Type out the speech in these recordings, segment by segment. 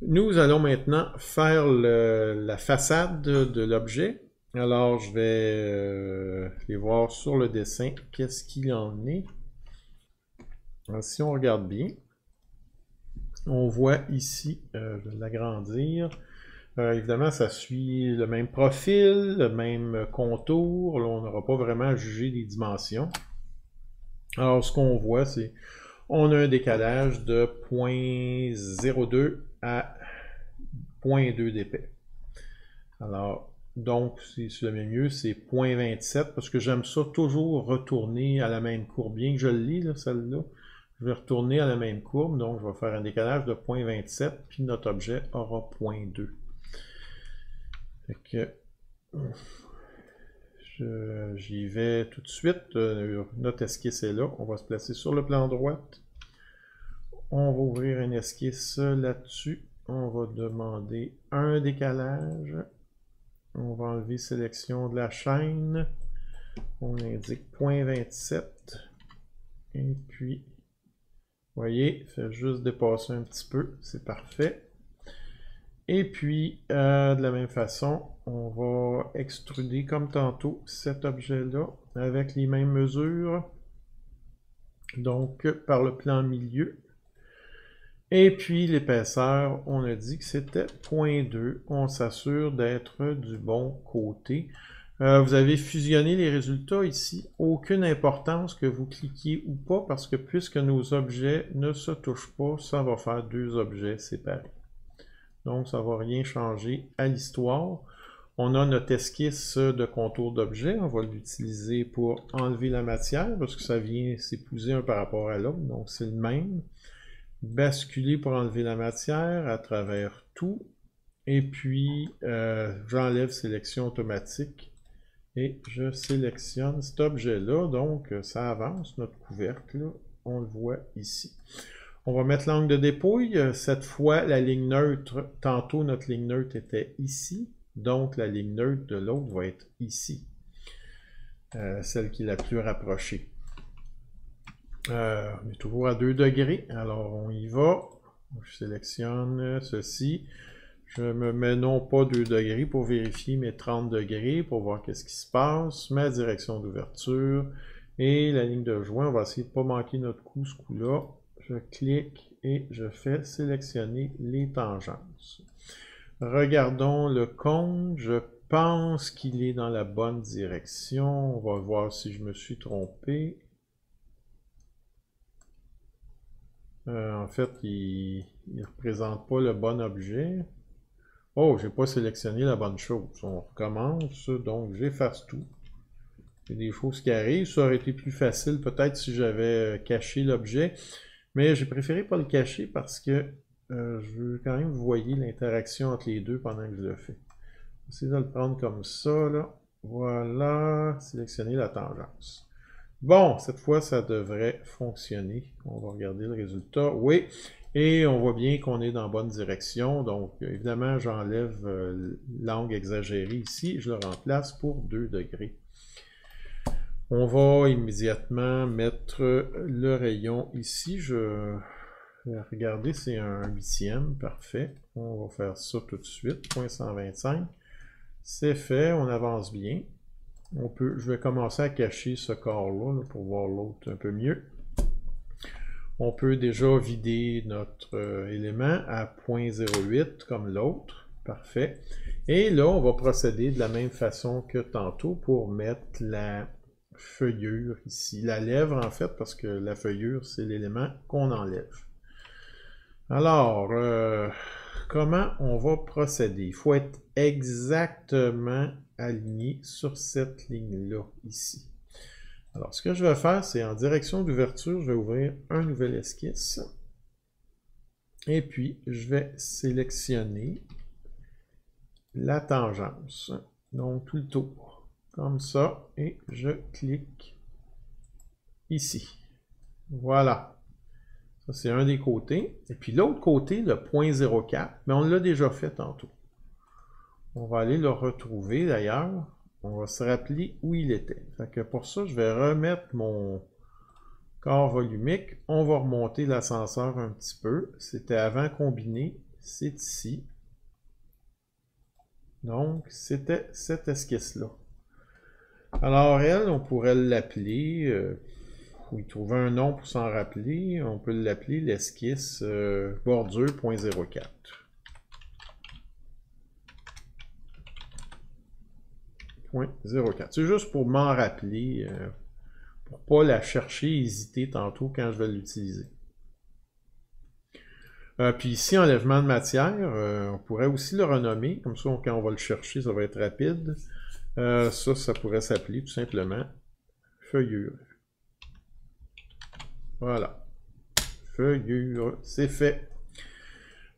Nous allons maintenant faire la façade de l'objet. Alors, je vais les voir sur le dessin qu'est-ce qu'il en est. Alors, si on regarde bien, on voit ici, je vais l'agrandir. Évidemment, ça suit le même profil, le même contour. Là, on n'aura pas vraiment à juger des dimensions. Alors, ce qu'on voit, c'est on a un décalage de 0.02 à 0.2 d'épais. Alors, donc, si je le mieux, c'est 0.27 parce que j'aime ça toujours retourner à la même courbe. Bien que je le lis, celle-là, je vais retourner à la même courbe. Donc, je vais faire un décalage de 0.27 puis notre objet aura 0.2. Fait que j'y vais tout de suite. Notre esquisse est là. On va se placer sur le plan droit. On va ouvrir une esquisse là-dessus. On va demander un décalage. On va enlever sélection de la chaîne. On indique 0.27. Et puis, vous voyez, fait juste dépasser un petit peu. C'est parfait. Et puis, de la même façon, on va extruder comme tantôt cet objet-là avec les mêmes mesures. Donc, par le plan milieu. Et puis, l'épaisseur, on a dit que c'était 0.2. On s'assure d'être du bon côté. Vous avez fusionné les résultats ici. Aucune importance que vous cliquiez ou pas, parce que puisque nos objets ne se touchent pas, ça va faire deux objets séparés. Donc, ça ne va rien changer à l'histoire. On a notre esquisse de contour d'objet. On va l'utiliser pour enlever la matière, parce que ça vient s'épouser un par rapport à l'autre. Donc, c'est le même. Basculer pour enlever la matière à travers tout. Et puis, j'enlève sélection automatique. Et je sélectionne cet objet-là. Donc, ça avance, notre couvercle. On le voit ici. On va mettre l'angle de dépouille. Cette fois, la ligne neutre, tantôt notre ligne neutre était ici. Donc, la ligne neutre de l'autre va être ici. Celle qui est la plus rapprochée. On est toujours à 2 degrés. Alors, on y va. Je sélectionne ceci. Je me mets non pas 2 degrés pour vérifier mes 30 degrés, pour voir qu'est-ce qui se passe. Ma direction d'ouverture. Et la ligne de joint, on va essayer de ne pas manquer notre coup, ce coup-là. Je clique et je fais sélectionner les tangences. Regardons le cône. Je pense qu'il est dans la bonne direction. On va voir si je me suis trompé. En fait, il ne représente pas le bon objet. Oh, j'ai pas sélectionné la bonne chose. On recommence, donc j'efface tout. Il y a des choses qui arrivent. Ça aurait été plus facile peut-être si j'avais caché l'objet. Mais j'ai préféré pas le cacher parce que je veux quand même que vous voyez l'interaction entre les deux pendant que je le fais. Essayez de le prendre comme ça, là. Voilà, sélectionner la tangence. Bon, cette fois, ça devrait fonctionner. On va regarder le résultat. Oui, et on voit bien qu'on est dans la bonne direction. Donc, évidemment, j'enlève l'angle exagéré ici. Je le remplace pour 2 degrés. On va immédiatement mettre le rayon ici. Regardez, c'est un 8e. Parfait. On va faire ça tout de suite. 0.125. C'est fait. On avance bien. Je vais commencer à cacher ce corps-là pour voir l'autre un peu mieux. On peut déjà vider notre élément à 0.08 comme l'autre. Parfait. Et là, on va procéder de la même façon que tantôt pour mettre la feuillure ici. La lèvre, en fait, parce que la feuillure, c'est l'élément qu'on enlève. Alors, comment on va procéder? Il faut être exactement aligné sur cette ligne-là, ici. Alors, ce que je vais faire, c'est en direction d'ouverture, je vais ouvrir un nouvel esquisse. Et puis, je vais sélectionner la tangence. Donc, tout le tour. Comme ça. Et je clique ici. Voilà. Ça, c'est un des côtés. Et puis, l'autre côté, le 0.04, mais on l'a déjà fait tantôt. On va aller le retrouver d'ailleurs. On va se rappeler où il était. Fait que pour ça, je vais remettre mon corps volumique. On va remonter l'ascenseur un petit peu. C'était avant combiné. c'est ici. Donc, c'était cette esquisse-là. Alors, elle, on pourrait l'appeler, ou y trouver un nom pour s'en rappeler, on peut l'appeler l'esquisse bordure.04. .04. C'est juste pour m'en rappeler, pour pas la chercher et hésiter tantôt quand je vais l'utiliser. Puis ici, enlèvement de matière, on pourrait aussi le renommer, comme ça quand on va le chercher, ça va être rapide. Ça pourrait s'appeler tout simplement feuillure. Voilà. Feuillure, c'est fait.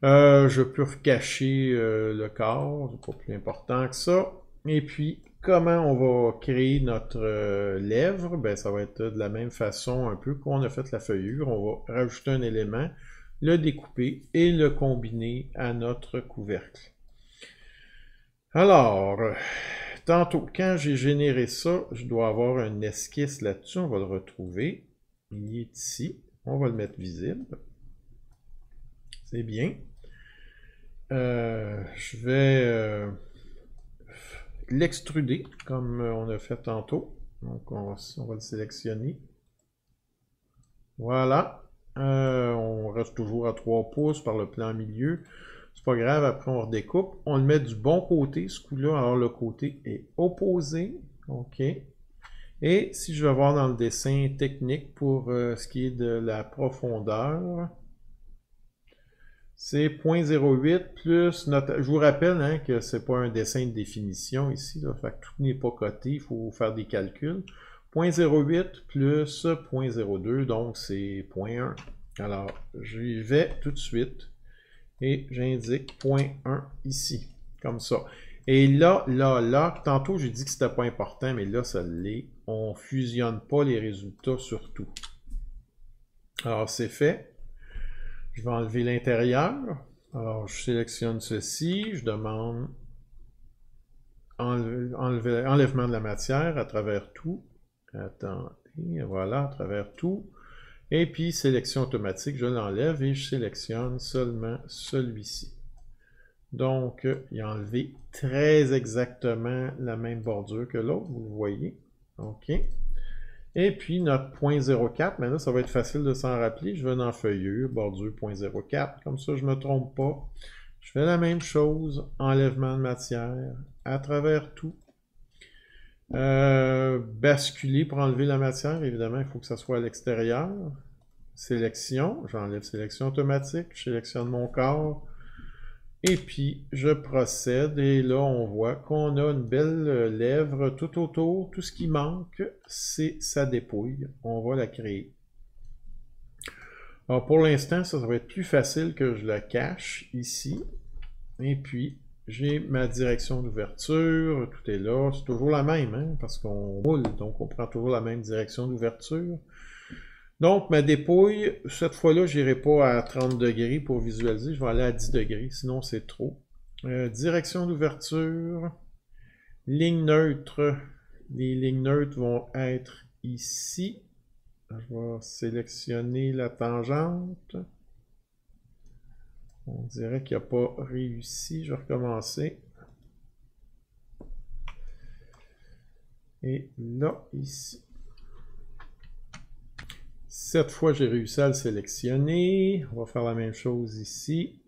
Je peux recacher le corps, c'est pas plus important que ça. Et puis, comment on va créer notre lèvre? Ben, ça va être de la même façon un peu qu'on a fait la feuillure. On va rajouter un élément, le découper et le combiner à notre couvercle. Alors, tantôt, quand j'ai généré ça, je dois avoir une esquisse là-dessus. On va le retrouver. Il est ici. On va le mettre visible. C'est bien. Je vais l'extruder comme on a fait tantôt. Donc, on va le sélectionner. Voilà. On reste toujours à 3 pouces par le plan milieu. C'est pas grave, après on redécoupe. On le met du bon côté, ce coup-là. Alors, le côté est opposé. OK. Et si je vais voir dans le dessin technique pour ce qui est de la profondeur, c'est 0.08 plus notre... Je vous rappelle hein, que c'est pas un dessin de définition ici, là, fait que tout n'est pas coté, il faut faire des calculs. 0.08 plus 0.02, donc c'est 0.1. Alors, j'y vais tout de suite et j'indique 0.1 ici, comme ça. Et là, tantôt j'ai dit que c'était pas important, mais là, ça l'est. On fusionne pas les résultats surtout. Alors, c'est fait. Je vais enlever l'intérieur. Alors, je sélectionne ceci. Je demande enlèvement de la matière à travers tout. Attendez, voilà, à travers tout. Et puis, sélection automatique, je l'enlève et je sélectionne seulement celui-ci. Donc, il a enlevé très exactement la même bordure que l'autre, vous le voyez. OK. Et puis notre 0.04, maintenant ça va être facile de s'en rappeler. Je vais dans feuillure, bordure 0.04, comme ça je ne me trompe pas. Je fais la même chose, enlèvement de matière, à travers tout. Basculer pour enlever la matière, évidemment il faut que ça soit à l'extérieur. Sélection, j'enlève sélection automatique, je sélectionne mon corps. Et puis, je procède, et là, on voit qu'on a une belle lèvre tout autour. Tout ce qui manque, c'est sa dépouille. On va la créer. Alors, pour l'instant, ça va être plus facile que je la cache ici. Et puis, j'ai ma direction d'ouverture. Tout est là. C'est toujours la même, hein, parce qu'on roule, donc on prend toujours la même direction d'ouverture. Donc, ma dépouille, cette fois-là, je n'irai pas à 30 degrés pour visualiser. Je vais aller à 10 degrés, sinon c'est trop. Direction d'ouverture. Ligne neutre. Les lignes neutres vont être ici. Je vais sélectionner la tangente. On dirait qu'il n'a pas réussi. Je vais recommencer. Et là, ici. Cette fois, j'ai réussi à le sélectionner. On va faire la même chose ici.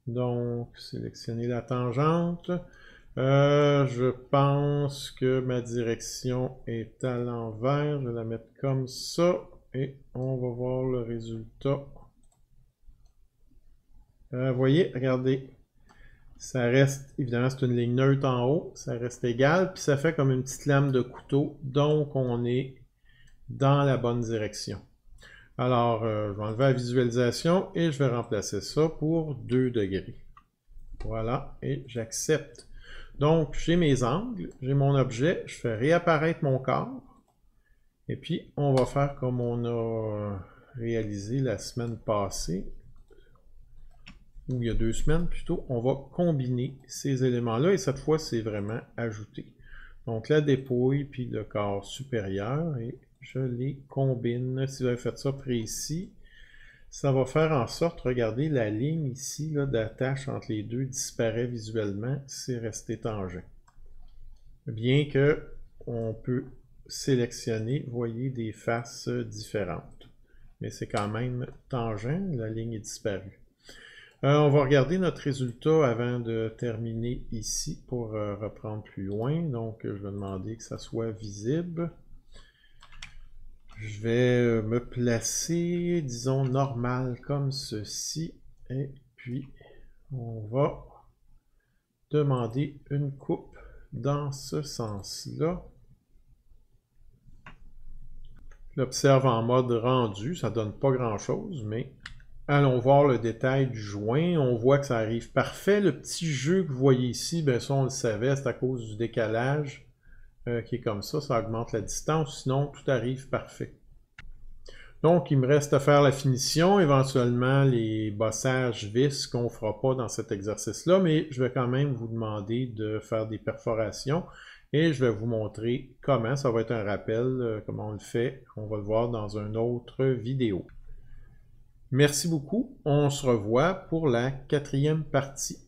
Donc, sélectionner la tangente. Je pense que ma direction est à l'envers. Je vais la mettre comme ça. Et on va voir le résultat. Vous voyez, regardez. Ça reste, évidemment, c'est une ligne neutre en haut. Ça reste égal. Puis ça fait comme une petite lame de couteau. Donc, on est dans la bonne direction. Alors, je vais enlever la visualisation et je vais remplacer ça pour 2 degrés. Voilà, et j'accepte. Donc, j'ai mes angles, j'ai mon objet, je fais réapparaître mon corps. Et puis, on va faire comme on a réalisé la semaine passée, ou il y a 2 semaines plutôt. On va combiner ces éléments-là et cette fois, c'est vraiment ajouter. Donc, la dépouille, puis le corps supérieur, et je les combine. Si vous avez fait ça précis, Ça va faire en sorte, regardez, la ligne ici d'attache entre les deux disparaît visuellement, c'est resté tangent. Bien que on peut sélectionner, voyez, des faces différentes. Mais c'est quand même tangent, la ligne est disparue. On va regarder notre résultat avant de terminer ici pour reprendre plus loin. Donc, je vais demander que ça soit visible. Je vais me placer, disons, normal comme ceci. Et puis, on va demander une coupe dans ce sens-là. J'observe en mode rendu, ça donne pas grand-chose, mais allons voir le détail du joint. On voit que ça arrive parfait. Le petit jeu que vous voyez ici, ben ça on le savait, c'est à cause du décalage qui est comme ça augmente la distance, sinon tout arrive parfait. Donc il me reste à faire la finition, éventuellement les bossages vis qu'on ne fera pas dans cet exercice-là, mais je vais quand même vous demander de faire des perforations et je vais vous montrer comment. Ça va être un rappel, comment on le fait. On va le voir dans une autre vidéo. Merci beaucoup. On se revoit pour la 4e partie.